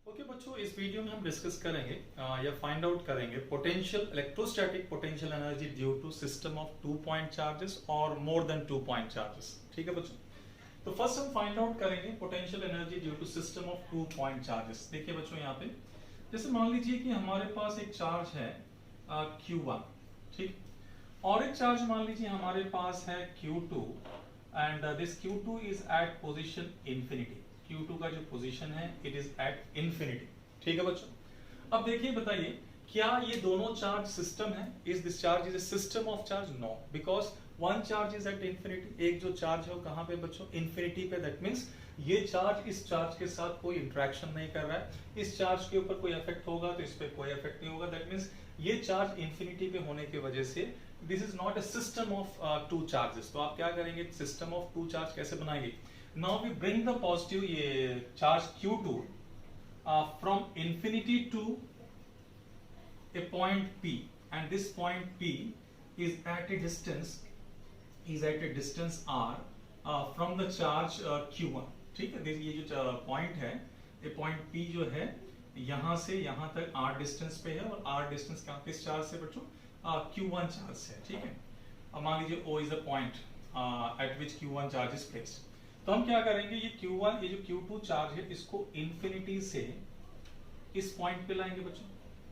Okay बच्चों, इस video में हम डिस्कस करेंगे या फाइंड आउट करेंगे potential electrostatic potential energy due to system of 2 point charges और मोर देन 2 पॉइंट चार्जेस। ठीक है बच्चों, तो फर्स्ट हम फाइंड आउट करेंगे potential energy due to system of 2 point charges. देखिए बच्चों, यहाँ पे जैसे मान लीजिए कि हमारे पास एक चार्ज है Q1, ठीक, और एक चार्ज मान लीजिए हमारे पास है Q2 and this Q2 is at position infinity. Q2 का जो पोजीशन है इट इज एट इंफिनिटी। ठीक है बच्चों, अब देखिए बताइए क्या ये दोनों चार्ज सिस्टम है? Is this charge is a system of charge? No, because one charge is at infinity. एक जो चार्ज है वो कहां पे बच्चों? इंफिनिटी पे। दैट मींस ये चार्ज इस चार्ज के साथ कोई इंटरेक्शन नहीं कर रहा है। इस चार्ज के ऊपर कोई इफेक्ट होगा तो इस पे कोई इफेक्ट नहीं होगा। दैट मींस ये चार्ज इंफिनिटी पे होने की वजह से this is not a system of two charges. तो आप क्या करेंगे? सिस्टम ऑफ टू चार्ज कैसे बनाएंगे? Now we bring the positive ये charge Q2 from infinity to a point P, and this point P is at a distance R from the charge Q1। ठीक है, ये जो point है, ये point P जो है यहां से यहां तक R डिस्टेंस पे है और R डिस्टेंस किस चार्ज से बच्चों? Q1 चार्ज से। ठीक है, अब मान लीजिए O is the point at which Q1 charge is placed। तो हम क्या करेंगे? ये Q1, ये जो Q2 चार्ज है इसको इंफिनिटी से इस पॉइंट पे लाएंगे बच्चों।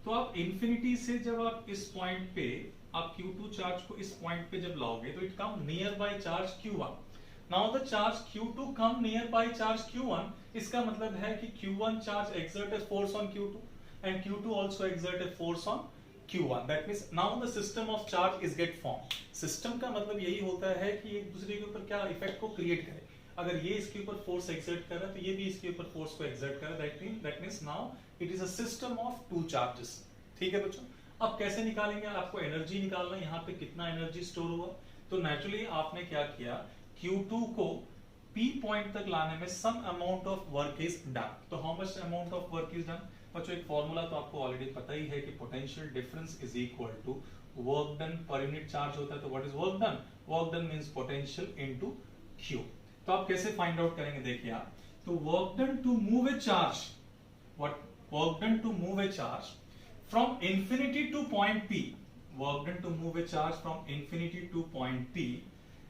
तो आप इंफिनिटी से जब आप इस पॉइंट पे आप Q2 चार्ज को इस पॉइंट पे जब लाओगे तो it come near by charge Q1। Now the charge Q2 come near by charge Q1। इसका मतलब है कि Q1 charge exert a force on Q2 and Q2 also exert a force on Q1। That means now the system of charge is get formed। System का मतलब यही होता है कि एक दूसरे के ऊपर क्या इफेक्ट को क्रिएट करे। अगर ये इसके ऊपर फोर्स एक्सर्ट कर रहा है तो ये भी इसके ऊपर फोर्स को एक्सर्ट कर रहा है। That means now it is a system of two charges. ठीक है बच्चों, अब कैसे निकालेंगे? आपको एनर्जी निकालना है, यहाँ पे कितना एनर्जी स्टोर हुआ। तो नेचुरली आपने क्या किया? Q2 को P पॉइंट तक लाने में some amount of work is done. तो how much amount of work is done बच्चों? एक फॉर्मूला तो आपको ऑलरेडी पता ही है कि potential difference is equal to work done पर यूनिट चार्ज होता है। तो what is work done? Work done means potential into Q। तो आप कैसे फाइंड आउट करेंगे? देखिए आप, तो work done to move a charge, what work done to move a charge from infinity to point P, work done to move a charge from infinity to point P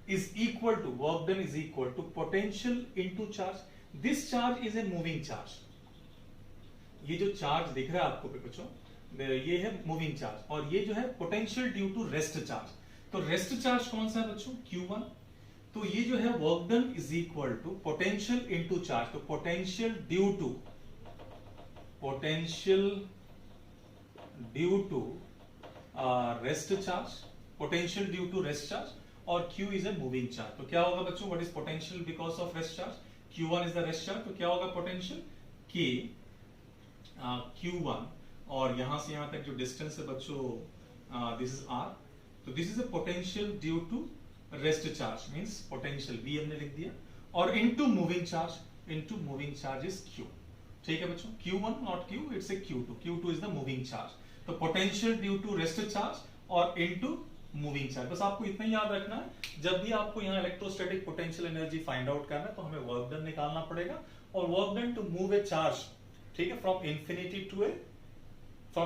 is equal to, work done is equal to potential into charge. This charge is a moving charge. ये जो charge दिख रहा है आपको बच्चों, ये है moving charge, और ये जो है potential due to rest charge. तो रेस्ट चार्ज कौन सा है बच्चों? Q1। तो ये जो है work done is equal to potential into charge. तो potential due to rest charge, potential due to rest charge, और Q is a moving charge. तो क्या होगा बच्चों? What is potential because of rest charge? Q1 is the rest charge. तो क्या होगा potential? K Q1, और यहां से यहां तक जो डिस्टेंस है बच्चों दिस इज R। तो this is a potential due to rest charge means potential V हमने लिख दिया, और into moving charge is Q। ठीक है बच्चों, Q1 not Q, it's a Q2 is the moving charge. तो potential due to rest charge और into moving charge. बस आपको इतना ही याद रखना है, जब भी आपको यहाँ electrostatic potential energy find out करना है तो हमें वर्क डन निकालना पड़ेगा, और work done to move a charge, ठीक है, from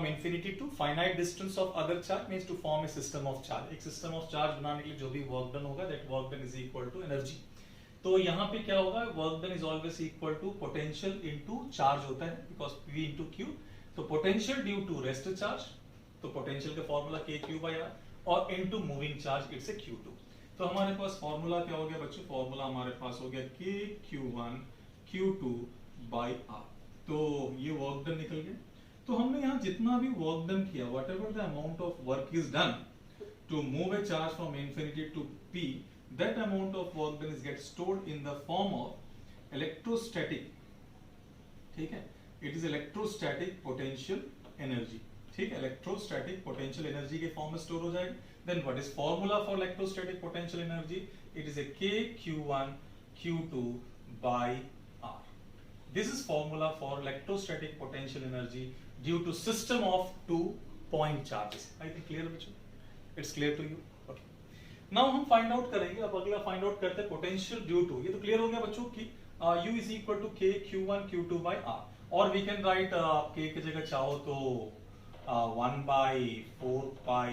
infinity to finite distance of other charge means to form a system of charge. एक सिस्टम ऑफ चार्ज बनाने के लिए जो भी वर्क डन होगा, that work done is equal to energy. तो यहाँ पे क्या होगा? Work done is always equal to potential into charge होता है, बिकॉज P इनटू Q। तो potential due to rest charge, तो पोटेंशियल का फॉर्मूला KQ/R, और into moving charge it's a Q2। तो हमारे पास फॉर्मूला क्या हो गया बच्चों? फॉर्मूला हमारे पास हो गया KQ1 Q2/R। तो ये वर्क डन निकल गया। तो हमने यहां जितना भी वर्क डन किया, whatever the amount of work is done to move a charge from infinity to P, that amount of work done is get stored in the form of electrostatic, ठीक है, it is electrostatic potential energy. ठीक है, electrostatic potential energy के form में store हो जाएगा। Then what is formula for electrostatic potential energy? It is a KQ1 Q2/R। This is formula for electrostatic potential energy due to system of 2 point charges। I think clear बच्चों? It's clear to you? Okay। Now हम find out करेंगे, अब अगला find out करते हैं potential due to। ये तो clear हो गया बच्चों कि u is equal to k q1 q2 by r, और we can write k की जगह चाहो तो 1 by 4 pi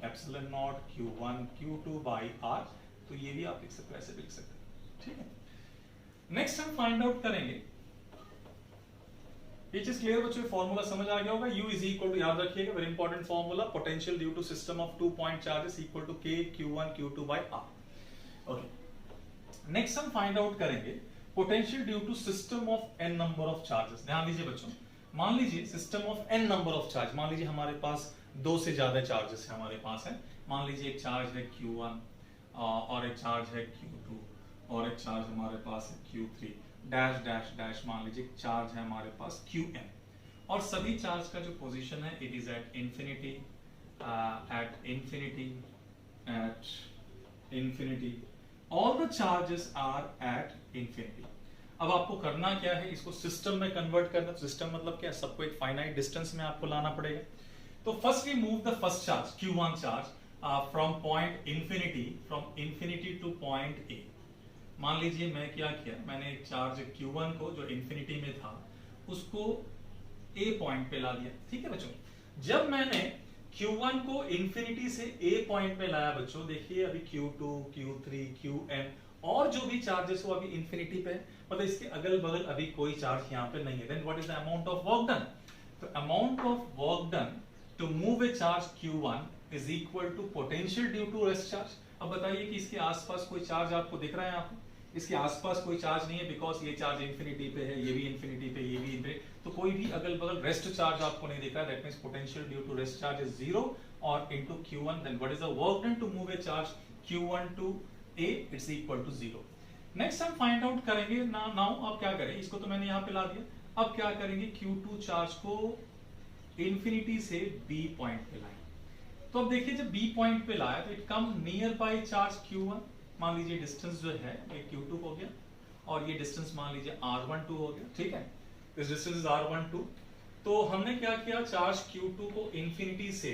epsilon naught q1 q2 by r, तो ये भी आप लिख सकते हो, ऐसे भी लिख सकते हो, ठीक है। नेक्स्ट हम फाइंड आउट करेंगे, ये चीज क्लियर बच्चों, फॉर्मूला समझ आ गया होगा। U इज इक्वल टू, याद रखिएगा very important formula, potential due to system of 2 point charges equal to k q1 q2 by r। Okay, next हम फाइंड आउट करेंगे potential due to system of n number of charges. ध्यान दीजिए बच्चों, मान लीजिए system of n number of charge, मान लीजिए हमारे पास 2 से ज्यादा चार्जेस है हमारे पास है, मान लीजिए एक चार्ज है q1 और एक चार्ज है q2 और एक चार्ज हमारे पास है q3 डैश डैश डैश, मान लीजिए चार्ज है हमारे पास qn, और सभी चार्ज का जो पोजीशन है it is at infinity, at infinity, at infinity, all the charges are at infinity. अब आपको करना क्या है, इसको सिस्टम में कन्वर्ट करना। सिस्टम मतलब क्या, सबको एक फाइनाइट डिस्टेंस में आपको लाना पड़ेगा। तो first we move the first charge q1 charge from point infinity, from infinity to point a। मान लीजिए मैं क्या किया, मैंने एक चार्ज q1 को जो इंफिनिटी में था उसको a पॉइंट पे ला दिया, ठीक है बच्चों। जब मैंने q1 को इंफिनिटी से a पॉइंट पे लाया बच्चों, देखिए अभी q2 q3 qn और जो भी चार्जेस हो अभी इंफिनिटी पे, मतलब इसके अगल बगल अभी कोई चार्ज यहाँ पे नहीं है। Then what is the amount of work done? तो amount of work done to move a charge q1 is equal to potential due to rest charge. अब बताइए कि इसके आसपास कोई चार्ज आपको दिख रहा है यहाँ पे? इसके आसपास कोई चार्ज नहीं है, बिकॉज ये चार्ज इंफिनिटी पे है, ये भी इंफिनिटी पे, ये भी इंफिनिटी, तो कोई भी अगल बगल रेस्ट चार्ज आपको नहीं दिख रहा। That means potential due to rest charge is 0 और into q1, then what is the work done to move a charge q1 to a, it's equal to 0। Next हम फाइंड आउट करेंगे now अब क्या करें, इसको तो मैंने यहाँ पे ला दिया, अब क्या करेंगे q2 चार्ज को इंफिनिटी से b पॉइंट पे लाएं। तो अब देखिए जब b पॉइंट पे लाया तो it come near by charge q1, मान लीजिए डिस्टेंस जो है ये q2 हो गया और ये डिस्टेंस मान लीजिए r12 हो गया, ठीक है, दिस डिस्टेंस इज r12। तो हमने क्या किया, चार्ज q2 को इंफिनिटी से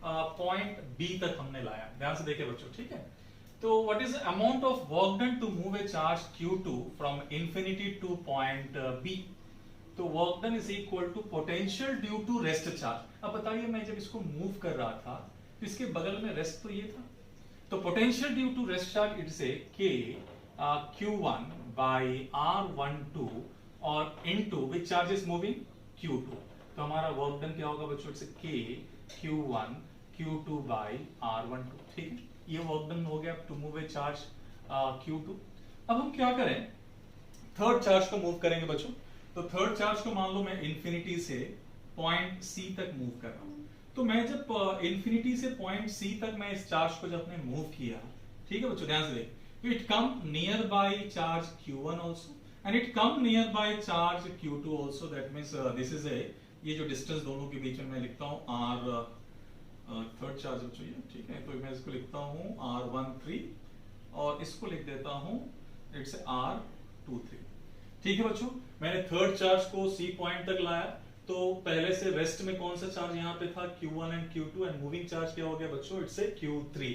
पॉइंट b तक हमने लाया, ध्यान से देखिए बच्चों, ठीक है। तो what is the amount of work done to move a charge q2 from infinity to point b? तो work done is equal to potential due to rest charge. अब बताइए मैं जब इसको मूव कर रहा था तो इसके बगल में रेस्ट तो ये था, तो potential due to rest charge it से k q1 by r12 और into which charge is moving q2। तो हमारा वर्क डन क्या होगा बच्चों, it's k q1 q2 by r12, ठीक है, ये वर्क डन हो गया to move a charge q2। अब हम क्या करें, थर्ड चार्ज को मूव करेंगे बच्चों। तो थर्ड चार्ज को मान लो मैं इंफिनिटी से पॉइंट C तक मूव कर रहा हूं, तो मैं जब इंफिनिटी से पॉइंट C तक मैं इस चार्ज को जब मैं मूव किया, ठीक है बच्चों ध्यान से देखिए, तो it come near by charge q1 also and it come near by charge q2 also. That means this is ए, ये जो डिस्टेंस दोनों के बीच में मैं लिखता हूं r, थर्ड चार्ज बच्चों ये, ठीक है, तो मैं इसको लिखता हूं r13 और इसको लिख देता हूं इट्स r23, ठीक है बच्चों। मैंने थर्ड चार्ज को C पॉइंट तक लाया, तो पहले से रेस्ट में कौन सा चार्ज यहाँ पे था, q1 and q2, and moving charge क्या हो गया बच्चों, इट्स ए q3।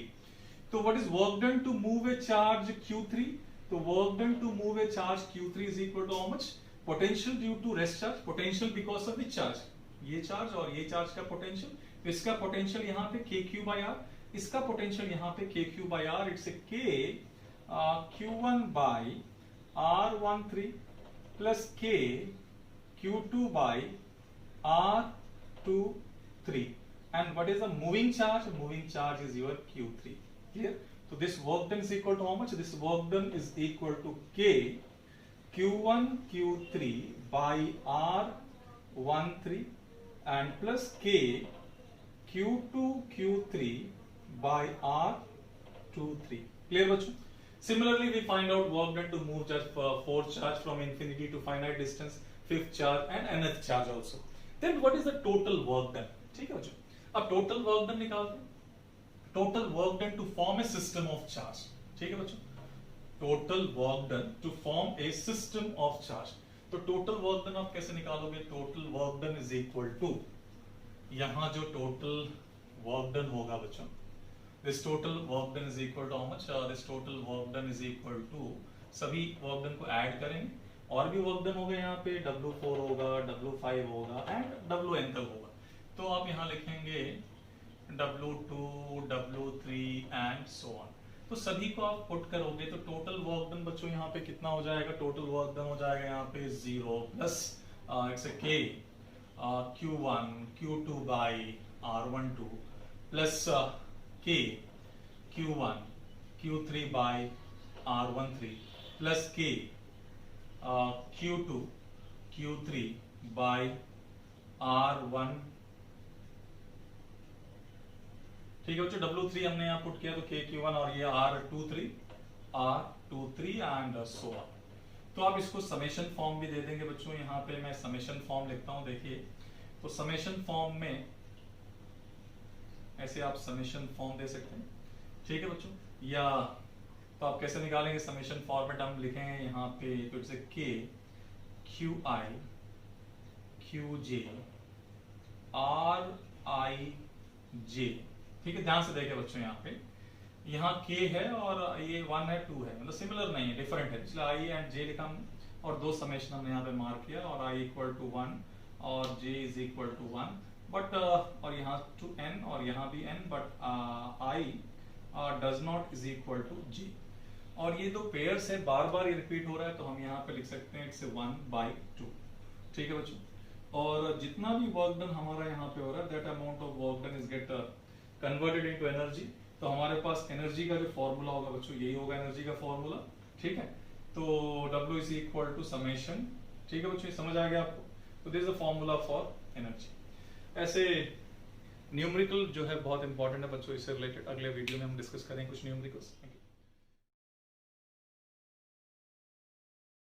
तो what is work done to move a charge q3? तो work done to move a charge q3 is equal to how much, potential due to rest charge, potential because of which charge, ये charge और ये charge का potential, तो इसका potential यहाँ पे kq by r, इसका पोटेंशियल यहाँ पे kq by r, it's a k q1 by r13 plus k q2 by r23, and what is the moving charge? Moving charge is your q3. Clear? So this work done is equal to how much? This work done is equal to k q1 q3 by r13 and plus k q2 q3 by r23. Clear बच्चों? Similarly, we find out work done to move charge, fourth charge from infinity to finite distance, fifth charge and nth charge also. Then what is the total work done? ठीक है बच्चों, अब total work done निकालते हैं। Total work done to form a system of charge, ठीक है बच्चों, total work done to form a system of charge। तो total work done आप कैसे निकालोगे? Total work done is equal to, यहाँ जो total work done होगा बच्चों, this total work done is equal to how much? This total work done is equal to, सभी work done को ऐड करेंगे और भी वर्क डन होगा यहाँ पे, W4 होगा, W5 होगा एंड Wn तक होगा। तो आप यहाँ लिखेंगे W2, W3 and so on. तो सभी को आप पुट करोगे तो टोटल वर्क डन बच्चों यहाँ पे कितना हो जाएगा? टोटल वर्क डन हो जाएगा यहाँ पे 0 plus K Q1 Q2 by R12 plus K Q1 Q3 by R13 plus K Q2 Q3 by R1। ठीक है बच्चों, W3 हमने यहाँ पुट किया तो K Q1 और ये R23 एंड सो ऑन। तो आप इसको समेशन फॉर्म भी दे देंगे बच्चों। यहाँ पे मैं समेशन फॉर्म लिखता हूँ, देखिए। तो समेशन फॉर्म में ऐसे आप समेशन फॉर्म दे सकते हैं, ठीक है बच्चों। या तो आप कैसे निकालेंगे समेशन फॉर्मेट? हम लिखेंगे यहाँ पे तो it's K QI QJ RIJ। ठीक है, ध्यान से देखिए बच्चों, यहाँ K है और ये 1 है 2 है, मतलब सिमिलर नहीं है, डिफरेंट है, इसलिए I एंड J लिखा हमने और दो समेशन हमने यहाँ पे मार्क किया और I इक्वल टू 1 और J is equal to 1 but और यहाँ टू N और यहाँ भी N but I does not is equal to J। और ये दो पेयर्स है, बार बार ये रिपीट हो रहा है तो हम यहाँ पे लिख सकते हैं इट्स 1/2। ठीक है बच्चों, और जितना भी वर्क डन हमारा यहाँ पे हो रहा है that amount of work done is get converted into energy. तो हमारे पास एनर्जी का जो फॉर्मूला होगा बच्चों, यही होगा एनर्जी का फॉर्मूला। ठीक है, तो W is equal to summation. ठीक है बच्चों, समझ आ गया आपको? तो this is the formula for energy. ऐसे न्यूमेरिकल जो है बहुत इंपॉर्टेंट है बच्चों, इससे रिलेटेड अगले वीडियो में हम डिस्कस करेंगे कुछ न्यूमेरिकल्स।